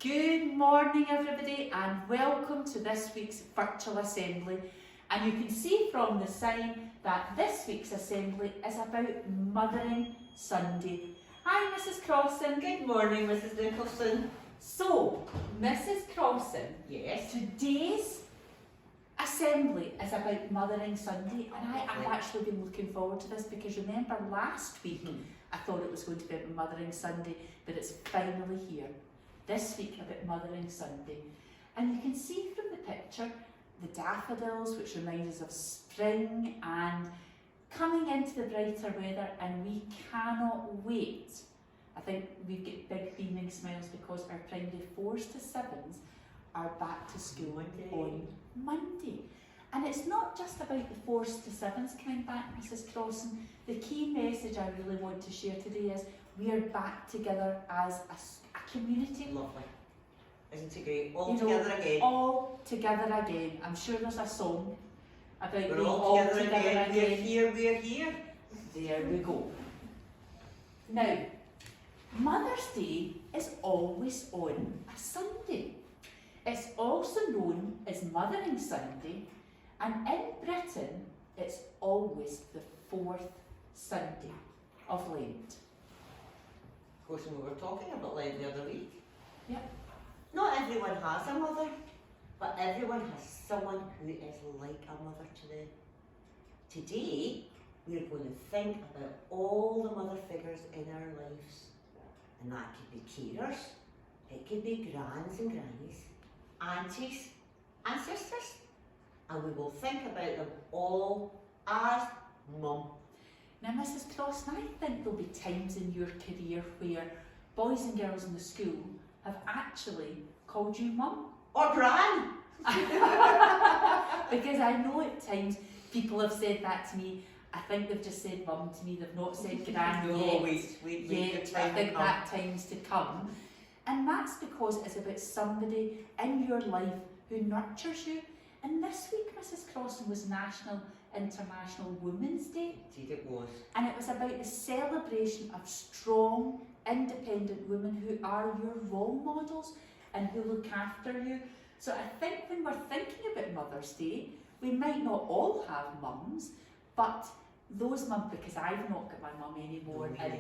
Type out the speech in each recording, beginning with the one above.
Good morning everybody and welcome to this week's virtual assembly. And you can see from the sign that this week's assembly is about Mothering Sunday. Hi Mrs Crossan. Good morning Mrs Nicholson. So, Mrs Crossan, Yes. today's assembly is about Mothering Sunday, and I've actually been looking forward to this because remember last week I thought it was going to be about Mothering Sunday, but it's finally here. This week about Mothering Sunday. And you can see from the picture the daffodils, which remind us of spring and coming into the brighter weather, and we cannot wait. I think we've got big beaming smiles because our primary 4s to 7s are back to school on Monday. And it's not just about the 4s to 7s coming back, Mrs Crossan. The key message I really want to share today is we are back together as a community. Lovely. Isn't it great? All together again. All together again. I'm sure there's a song about We're being all together again. We're here, we're here. There we go. Now, Mother's Day is always on a Sunday. It's also known as Mothering Sunday, and in Britain it's always the 4th Sunday of Lent. Of course, we were talking about Lent the other week. Yep. Not everyone has a mother, but everyone has someone who is like a mother to them. Today, we're going to think about all the mother figures in our lives. And that could be carers, it could be grands and grannies, aunties and sisters. And we will think about them all as mum. Now, Mrs Crossan, I think there'll be times in your career where boys and girls in the school have actually called you mum. Or gran. Because I know at times people have said that to me. I think they've just said mum to me, they've not said gran yet. Wait, I think that time's to come. And that's because it's about somebody in your life who nurtures you. And this week, Mrs Crossan, was National International Women's Day. Indeed it was. And it was about the celebration of strong, independent women who are your role models and who look after you. So I think when we're thinking about Mother's Day, we might not all have mums, but those mums, because I've not got my mum anymore, and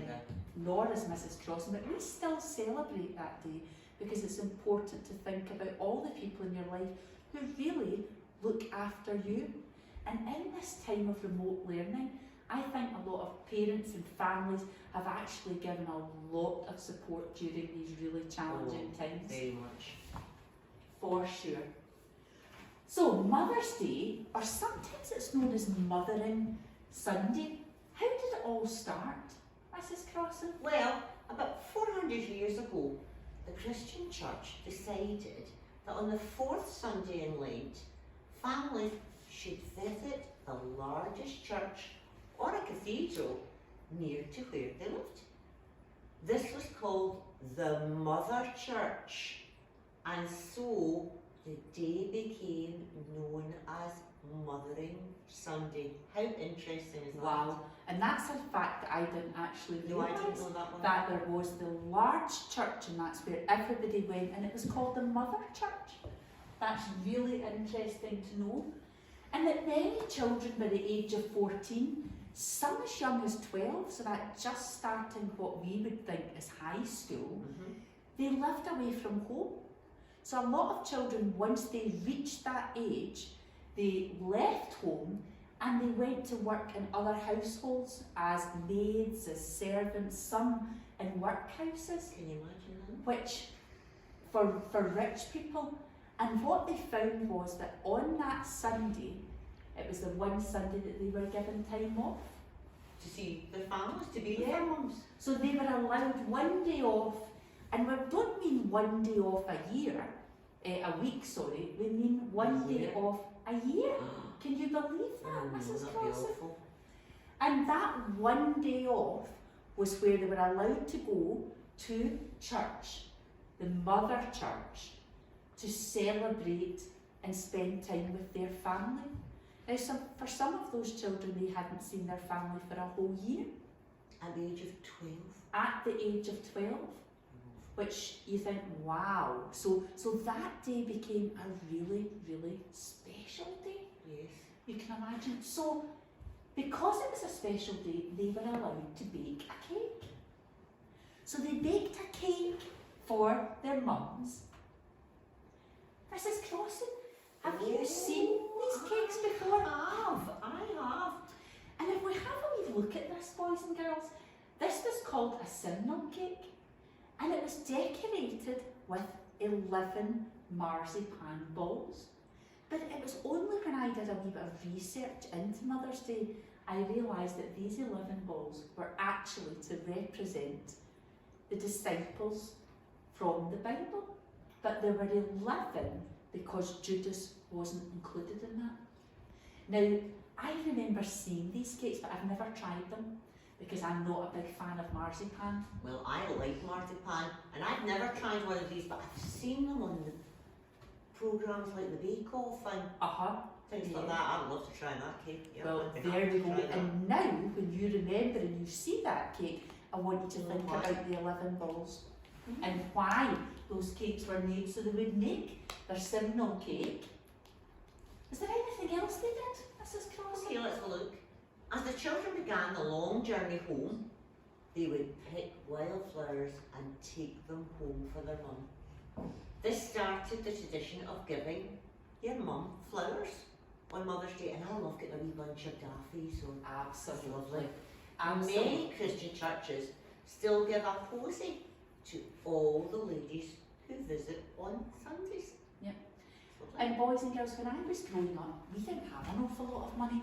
nor is Mrs Crossan, but we still celebrate that day because it's important to think about all the people in your life who really look after you. And in this time of remote learning, I think a lot of parents and families have actually given a lot of support during these really challenging times. Very much. For sure. So Mother's Day, or sometimes it's known as Mothering Sunday. How did it all start, Mrs Crossan? Well, about 400 years ago, the Christian Church decided that on the 4th Sunday in Lent, families should visit the largest church or a cathedral near to where they lived. This was called the Mother Church, and so the day became known as Mothering Sunday. How interesting is that? Wow, and that's a fact that I didn't actually No, I realise, didn't know that one. that there was the large church and that's where everybody went, and it was called the Mother Church. That's really interesting to know. And that many children by the age of 14, some as young as 12, so that just starting what we would think is high school, they lived away from home. So a lot of children, once they reached that age, they left home and they went to work in other households as maids, as servants, some in workhouses, Can you imagine that? which for rich people. And what they found was that on that Sunday, it was the one Sunday that they were given time off. To see their families, to be with Yeah. their mums. So they were allowed one day off, and we don't mean one day off a year, a week, sorry, we mean one day year. off a year. Can you believe that, Oh, no, Mrs that'd be Crossan? awful. And that one day off was where they were allowed to go to church, the Mother Church, to celebrate and spend time with their family. Now, for some of those children, they hadn't seen their family for a whole year. At the age of 12. At the age of 12, which you think, wow. So that day became a really, really special day. Yes. You can imagine. So because it was a special day, they were allowed to bake a cake. So they baked a cake for their mums. Mrs. Crossan, have you seen these cakes before? I have. And if we have a wee look at this, boys and girls, this was called a simnel cake, and it was decorated with 11 marzipan balls. But it was only when I did a wee bit of research into Mother's Day, I realised that these 11 balls were actually to represent the disciples from the Bible. But there were 11 because Judas wasn't included in that. Now, I remember seeing these cakes, but I've never tried them because I'm not a big fan of marzipan. Well, I like marzipan, and I've never tried one of these, but I've seen them on the programmes like the Bake Off and things like Yeah. that. I'd love to try that cake. Yeah, Well, I'd be there happy we to go. try that. And now, when you remember and you see that cake, I want you to think Why? about the 11 balls and why those cakes were made. So they would make their simnel cake. Is there anything else they did, Mrs. Crossan? Okay, let's have a look. As the children began the long journey home, they would pick wildflowers and take them home for their mum. This started the tradition of giving your mum flowers on Mother's Day, and I love getting a wee bunch of daffodils. So Absolutely. lovely. Absolutely. Many Christian churches still give a posy to all the ladies who visit on Sundays. Yep. Lovely. And boys and girls, when I was growing up, we didn't have an awful lot of money.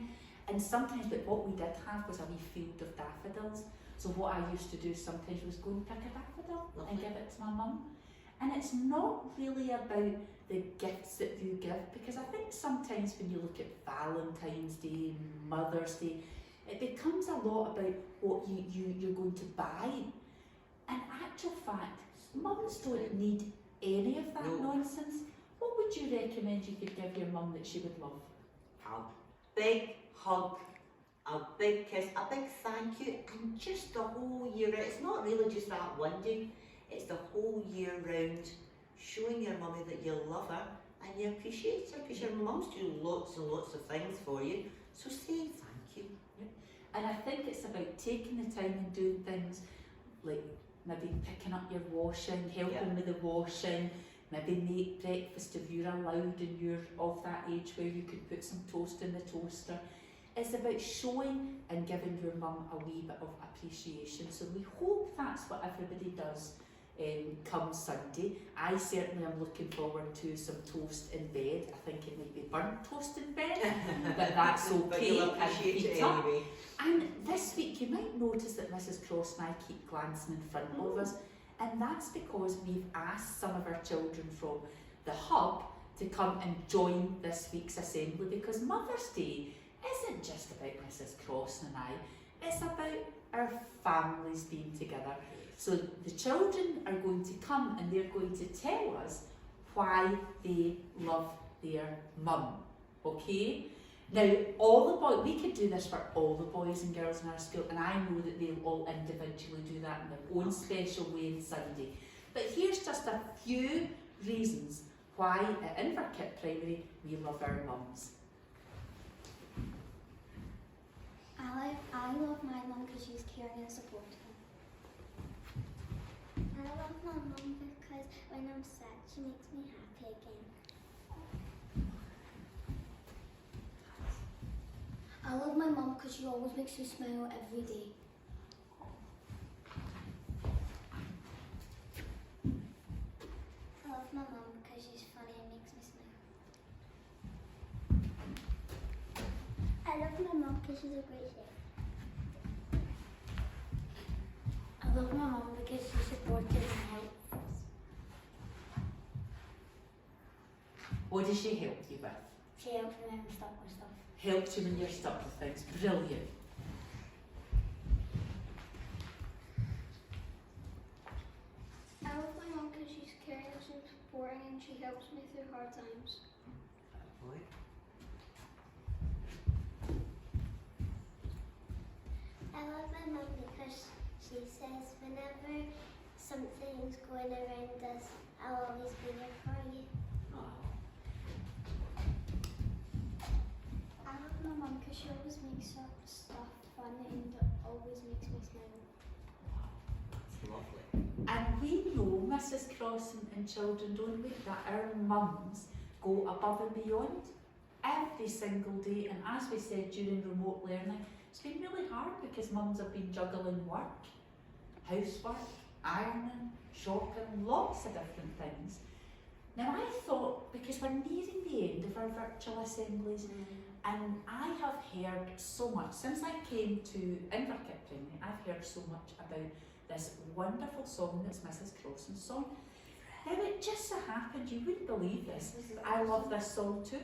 And sometimes, but what we did have was a wee field of daffodils. So what I used to do sometimes was go and pick a daffodil and Lovely. give it to my mum. And it's not really about the gifts that you give, because I think sometimes when you look at Valentine's Day, Mother's Day, it becomes a lot about what you're going to buy. In actual fact, mums don't need any of that No. nonsense. What would you recommend you could give your mum that she would love? A big hug, a big kiss, a big thank you, and just the whole year round. It's not really just that one day, it's the whole year round, showing your mummy that you love her and you appreciate her, because your mums do lots and lots of things for you. So say thank you. And I think it's about taking the time and doing things like maybe picking up your washing, helping Yeah. with the washing, maybe make breakfast if you're allowed and you're of that age where you could put some toast in the toaster. It's about showing and giving your mum a wee bit of appreciation. So we hope that's what everybody does come Sunday. I certainly am looking forward to some toast in bed. I think it might be burnt toast in bed, but that's okay. But you'll and appreciate it heat up. anyway. And this week you might notice that Mrs. Cross and I keep glancing in front of us, and that's because we've asked some of our children from the hub to come and join this week's assembly, because Mother's Day isn't just about Mrs. Cross and I, it's about our families being together. So the children are going to come and they're going to tell us why they love their mum, okay? Now, all the boys, we could do this for all the boys and girls in our school, and I know that they'll all individually do that in their own special way on Sunday. But here's just a few reasons why at Inverkip Primary we love our mums. I love my mum because she's caring and supportive. I love my mum because when I'm sad, she makes me happy again. I love my mum because she always makes me smile every day. I love my mum because she's funny and makes me smile. I love my mum because she's a great chef. I love my mum because she's supportive and helpful. What does she help you with? She helps me when I'm stuck with stuff. Helps you when you're stuck with things. Brilliant. I love my mum because she's caring and supporting and she helps me through hard times. Boy. I love my mum because she says whenever something's going around us, I'll always be there for you. I love my mum because she always makes up stuff fun and always makes me smile. It's lovely. And we know, Mrs. Crossan and children, don't we, that our mums go above and beyond every single day. And as we said during remote learning, it's been really hard because mums have been juggling work, housework, ironing, shopping, lots of different things. Now I thought, because we're nearing the end of our virtual assemblies, and I have heard so much, since I came to Inverkip Primary, I've heard so much about this wonderful song that's Mrs. Crossan's song. Now it just so happened, you wouldn't believe this, I love this song too.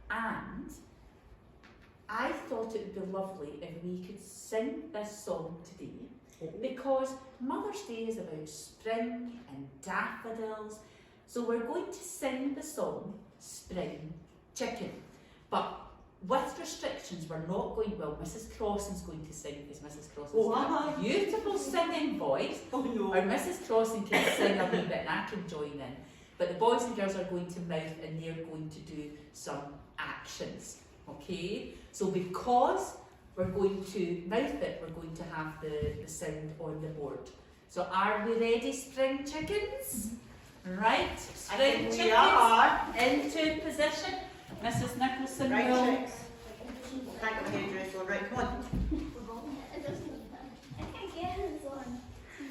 And I thought it would be lovely if we could sing this song today, because Mother's Day is about spring and daffodils. So we're going to sing the song Spring Chicken. But with restrictions, we're not going, well, Mrs. Crossan's going to sing because Mrs. Crossan's got a beautiful singing voice. Oh no. Or Mrs. Crossan can sing a wee bit and I can join in. But the boys and girls are going to mouth and they're going to do some actions. Okay? So because we're going to mouth it, we're going to have the sound on the board. So are we ready, spring chickens? Right, spring we chickens are. into position. Mrs. Nicholson Right, will. chicks. Thank you, hairdresser. Right, come on. It doesn't even. I can't get this one.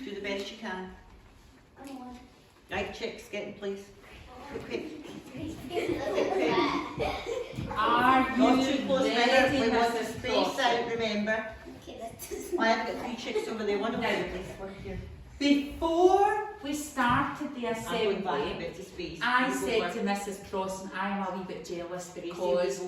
Do the best you can. I'm on. Right, chicks, get in place. Quick. Are you Not too close, ready, Mother. We want to Mrs. space Crossan? out, remember. Okay, that's I have got 3 chicks over there. One of them is here. Before we started the I'm going back a assembly, bit to space. I said to Mrs. Crossan, I am a wee bit jealous because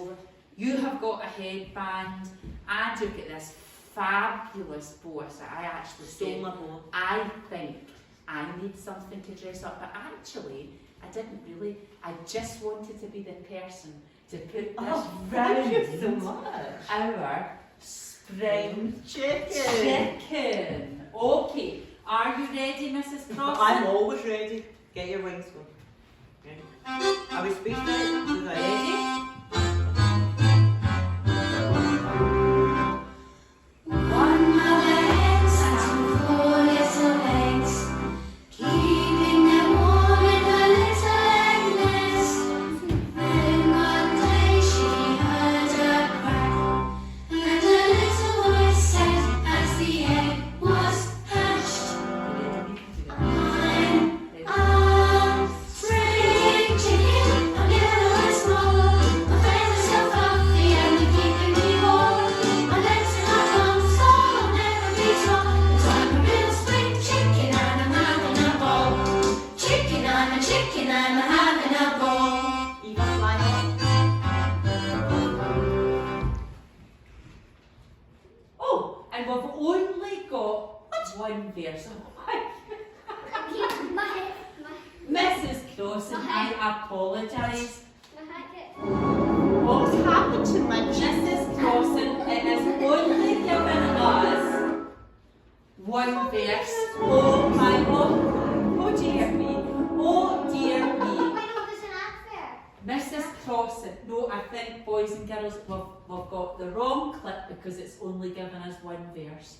you have got a headband and you've got this fabulous bow. So I actually Stole said, my bow. I think I need something to dress up, but actually I didn't really. I just wanted to be the person to put this Thank you so round much. our spring Chicken. chicken. Okay, are you ready, Mrs. I'm Crossan? always ready. Get your wings going. Ready? Are we spaced out? Do that. Ready? One mother hen sat on 4 little eggs, keeping them warm in her little egg nest. Then one day she heard a crack, and a little voice said as the egg was hatched, I'm a spring chicken. I'm yellow and small, my feathers are fluffy and they're keeping me warm. My legs are not long, so I'll never be tall. 'Cause I'm a real spring chicken and I'm having a ball. Chicken, I'm a chicken, I'm having a ball. Eva, fly on. Oh, and we've only got one verse. Mrs. Crossan, I apologise. What's happened to my Mrs. Crossan, it has only given us one verse. Oh my God. Oh dear me. Oh dear me. Mrs. Crossan, no, I think, boys and girls, we've got the wrong clip because it's only given us one verse.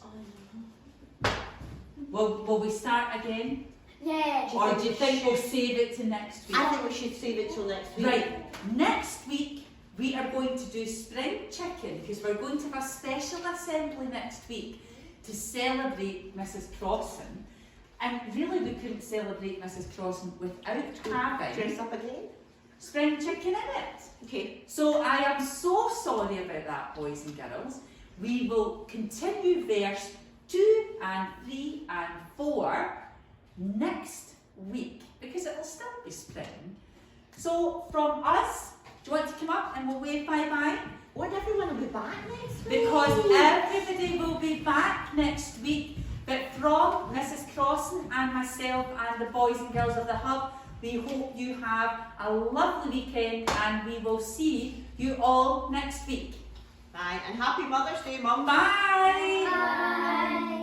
Will we start again? Yeah. Or do you think we'll save it to next week? I think we should save it till next week. Right, next week we are going to do spring chicken because we're going to have a special assembly next week to celebrate Mrs. Crossan. And really we couldn't celebrate Mrs. Crossan without having Dress up again? spring chicken in it. Okay. So I am so sorry about that, boys and girls. We will continue verse 2 and 3 and 4 next week because it will still be spring. So from us, do you want to come up and we'll wave bye-bye? Won't everyone will be back next week? Because everybody will be back next week. But from Mrs. Crossan and myself and the boys and girls of the Hub, we hope you have a lovely weekend and we will see you all next week. Bye, and happy Mother's Day, Mum. Bye! Bye.